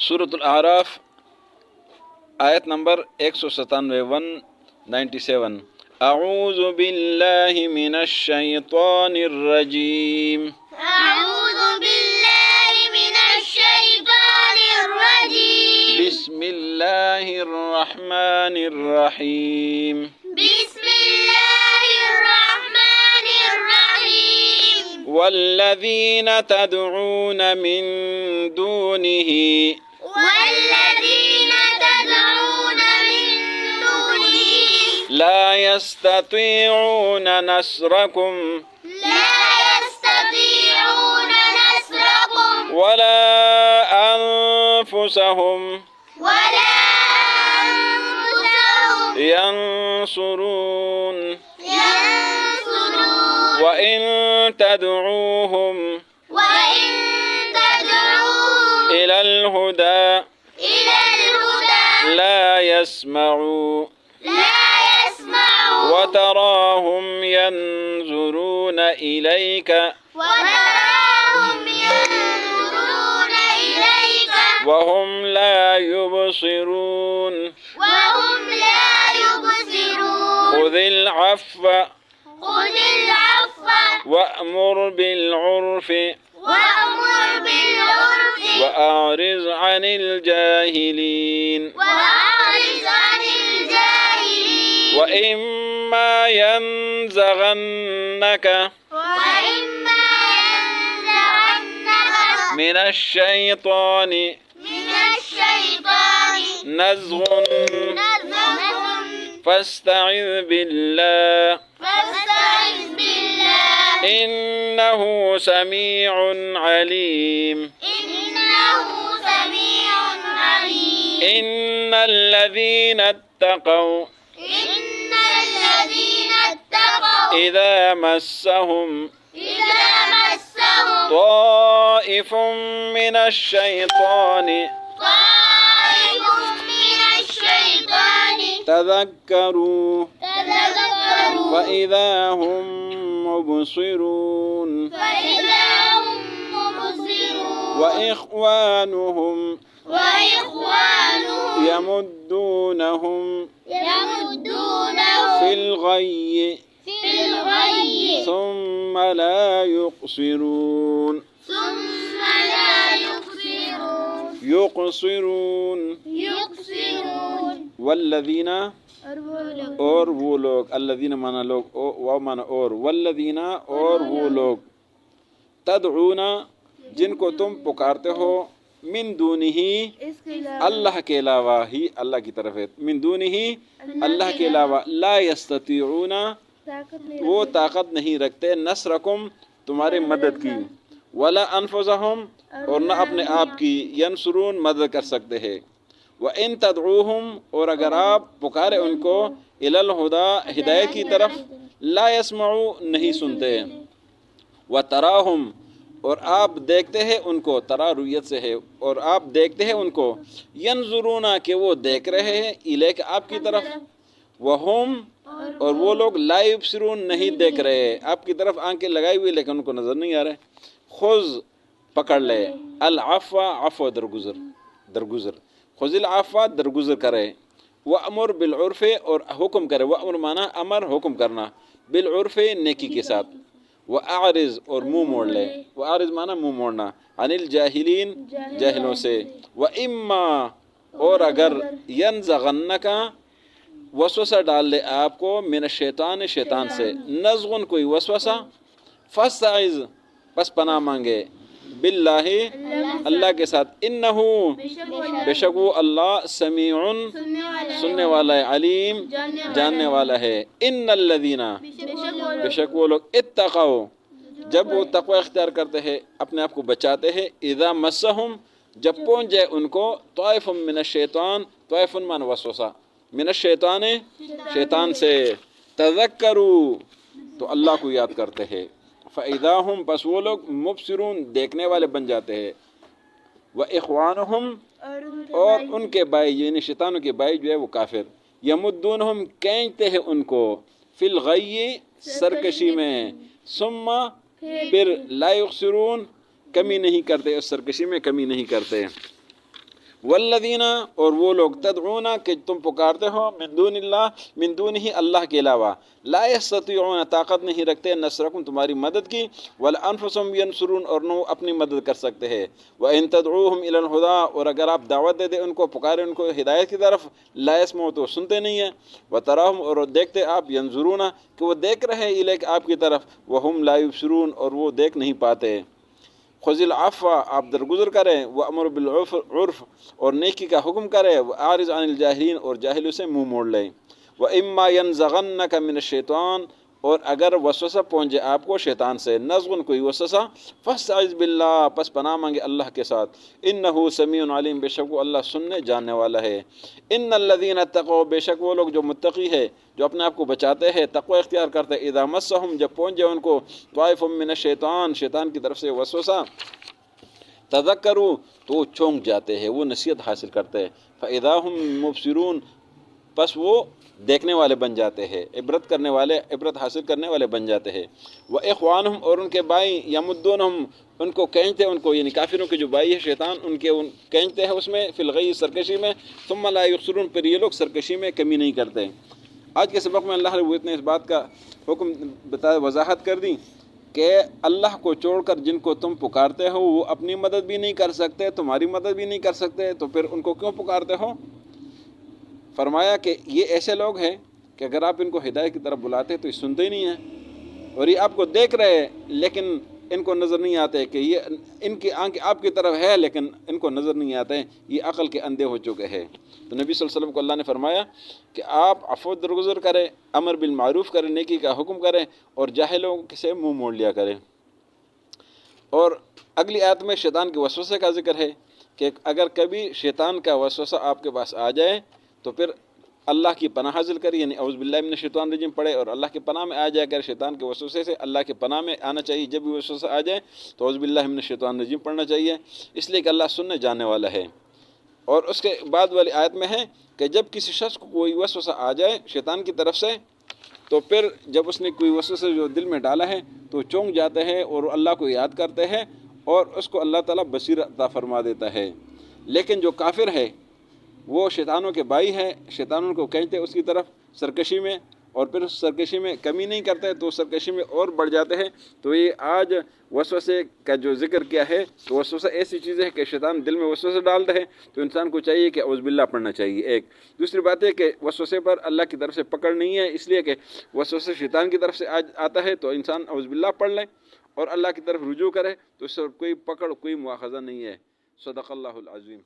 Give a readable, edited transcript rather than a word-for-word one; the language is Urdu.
سورۃ الاعراف آیت نمبر 197 197 اعوذ باللہ من الشیطان الرجیم أعوذ بالله من الشيطان الرجيم بسم اللہ الرحمن الرحیم بسم الله الرحمن الرحيم والذین تدعون من دونه والذين تدعون من دونه لا يستطيعون نصركم لا يستطيعون نصركم ولا أنفسهم ولا أنفسهم ينصرون ينصرون وإن تدعوهم وإن تدعوهم إلى الهدى إلى الهدى لا يسمعوا لا يسمعون وتراهم ينظرون إليك وتراهم ينظرون إليك وهم لا يبصرون وهم لا يبصرون خذ العفو خذ العفو وأمر بالعرف وأمر بالعرف وأعرض عن الجاهلين وأعرض عن الجاهلين وإما ينزغنك وإما ينزغنك من الشيطان من الشيطان نزغ نزغ فاستعذ بالله فاستعذ بالله إنه سميع عليم إنه سميع عليم إن الذين اتقوا إن الذين اتقوا إذا مسهم إذا مسهم طائف من الشيطان طائف من الشيطان تذكروا تذكروا فإذا هم مبصرون فإذا هم مبصرون وإخوانهم وإخوانهم يمدونهم يمدونهم في الغي في الغي ثم لا يقصرون ثم لا يقصرون يقصرون والذین اور وہ لوگ الذین مانا لوگ و مانا اور والذین اور وہ لوگ تدعون جن کو تم پکارتے ہو من دونہ اللہ کے علاوہ ہی اللہ کی طرف ہے من دونہ اللہ کے علاوہ لا یستطیعون وہ طاقت نہیں رکھتے نصرکم تمہاری مدد کی ولا انفسہم اور نہ اپنے آپ کی ینصرون مدد کر سکتے ہیں وَإِن تَدْعُوهُمْ اور اگر آپ پکارے ان کو إِلَى الْهُدَى ہدایت کی طرف لا يسمعوا نہیں سنتے وَتَرَاهُمْ اور آپ دیکھتے ہیں ان کو ترا رویت سے ہے اور آپ دیکھتے ہیں ان کو ينظرون کہ وہ دیکھ رہے ہیں إِلَيْكَ آپ کی طرف وَهُمْ اور وہ لوگ لا يبصرون نہیں دیکھ رہے آپ کی طرف آنکھیں لگائی ہوئی لیکن ان کو نظر نہیں آ رہے خذ پکڑ لے العفو عفو درگزر خذ العفو درگزر کرے وامر بالعرف اور حکم کرے وامر مانا امر حکم کرنا بالعرف نیکی کے ساتھ واعرض اور منہ موڑ لے واعرض مانا منہ موڑنا عن الجاہلین جاہلوں سے واما اور اگر ینزغنک وسوسہ ڈال لے آپ کو من الشیطان شیطان سے نزغن کوئی وسوسہ فاستعذ پس پناہ مانگے باللہ اللہ کے ساتھ انہو بے شک وہ اللہ سمیع سننے والا ہے علیم جاننے والا ہے ان الذین بے شک وہ لوگ اتقوا جب وہ تقوی اختیار کرتے ہیں اپنے آپ کو بچاتے ہیں اذا مسہم جب پہنچ جائے ان کو طائف من الشیطان طائف من وسوسہ من الشیطان شیطان سے تذکروا تو اللہ کو یاد کرتے ہیں فَإِذَا هُمْ بس وہ لوگ مبصرون دیکھنے والے بن جاتے ہیں وَإِخْوَانُهُمْ اور ان کے بھائی یعنی شیطانوں کے بھائی جو ہے وہ کافر یمدونہم کھینچتے ہیں ان کو فی الغی سرکشی میں ثم پھر لا یخسرون کمی نہیں کرتے، اس سرکشی میں کمی نہیں کرتے. والذین اور وہ لوگ تدعون کہ تم پکارتے ہو من دون ہی اللہ کے علاوہ لا یستطیعون طاقت نہیں رکھتے نصرکم تمہاری مدد کی ولا انفسهم ینصرون اور نہ اپنی مدد کر سکتے ہیں وان تدعوهم الى الهدى اور اگر آپ دعوت دے دیں ان کو پکارے ان کو ہدایت کی طرف لا يسمعون تو سنتے نہیں ہیں وتراهم اور دیکھتے آپ ينظرون کہ وہ دیکھ رہے ہیں الیک آپ کی طرف وهم لا يبصرون اور وہ دیکھ نہیں پاتے خذ العفو آپ درگزر کریں وامر بالعرف اور نیکی کا حکم کریں واعرض عن الجاہلین اور جاہلوں سے منہ موڑ لیں واما ينزغنک من الشیطان اور اگر وسوسہ پہنچے آپ کو شیطان سے نزغن کوئی وسوسہ فاستعذ باللہ پس پناہ مانگے اللہ کے ساتھ انہ سمیع علیم بے شک وہ اللہ سننے جاننے والا ہے ان الذین اتقوا بے شک وہ لوگ جو متقی ہے جو اپنے آپ کو بچاتے ہیں تقوی اختیار کرتے ہیں اذا مسہم جب پہنچ جائے ان کو طائف من الشیطان شیطان کی طرف سے وسوسہ تذکروا تو وہ چونک جاتے ہیں وہ نصیحت حاصل کرتے ہیں فاذا هم مبصرون پس وہ دیکھنے والے بن جاتے ہیں عبرت حاصل کرنے والے بن جاتے ہیں وَإِخْوَانُهُمْ اور ان کے بھائی يَمُدُّونَهُمْ ان کو کھینچتے ان کو یعنی کافروں کے جو بھائی ہے شیطان ان کے کھینچتے ہیں اس میں فی الغی سرکشی میں ثم لا يقصرون پھر یہ لوگ سرکشی میں کمی نہیں کرتے آج کے سبق میں اللہ رب العزت نے اس بات کا حکم وضاحت کر دی کہ اللہ کو چھوڑ کر جن کو تم پکارتے ہو وہ اپنی مدد بھی نہیں کر سکتے تمہاری مدد بھی نہیں کر سکتے تو پھر ان کو کیوں پکارتے ہو فرمایا کہ یہ ایسے لوگ ہیں کہ اگر آپ ان کو ہدایت کی طرف بلاتے تو یہ سنتے ہی نہیں ہیں اور یہ آپ کو دیکھ رہے ہیں لیکن ان کو نظر نہیں آتے کہ یہ ان کی آنکھ آپ کی طرف ہے لیکن ان کو نظر نہیں آتے یہ عقل کے اندھے ہو چکے ہیں تو نبی صلی اللہ علیہ وسلم کو اللہ نے فرمایا کہ آپ عفو درگزر کریں امر بالمعروف کریں نیکی کا حکم کریں اور جاہلوں سے منہ موڑ لیا کریں اور اگلی آیت میں شیطان کے وسوسے کا ذکر ہے کہ اگر کبھی شیطان کا وسوسہ آپ کے پاس آ جائے تو پھر اللہ کی پناہ حاصل کرے یعنی اعوذ باللہ من الشیطان الرجیم پڑھے اور اللہ کی پناہ میں آ جائے اگر شیطان کے وسوسے سے اللہ کی پناہ میں آنا چاہیے جب بھی وسوسہ آ جائے تو اعوذ باللہ من الشیطان الرجیم پڑھنا چاہیے اس لیے کہ اللہ سننے جاننے والا ہے اور اس کے بعد والی آیت میں ہے کہ جب کسی شخص کو کوئی وسوسہ آ جائے شیطان کی طرف سے تو پھر جب اس نے کوئی وسوسہ جو دل میں ڈالا ہے تو چونک جاتے ہیں اور اللہ کو یاد کرتے ہیں اور اس کو اللہ تعالیٰ بصیرت عطا فرما دیتا ہے لیکن جو کافر ہے وہ شیطانوں کے بھائی ہیں شیطانوں کو کھینچتے اس کی طرف سرکشی میں اور پھر اس سرکشی میں کمی نہیں کرتے تو سرکشی میں اور بڑھ جاتے ہیں تو یہ آج وسوسے کا جو ذکر کیا ہے تو وسوسہ ایسی چیز ہے کہ شیطان دل میں وسوسے ڈالتا ہے تو انسان کو چاہیے کہ اعوذ باللہ پڑھنا چاہیے ایک دوسری بات ہے کہ وسوسے پر اللہ کی طرف سے پکڑ نہیں ہے اس لیے کہ وسوسے شیطان کی طرف سے آتا ہے تو انسان اعوذ باللہ پڑھ لے اور اللہ کی طرف رجوع کرے تو اس سے کوئی پکڑ کوئی مواخذہ نہیں ہے صدق اللہ العظیم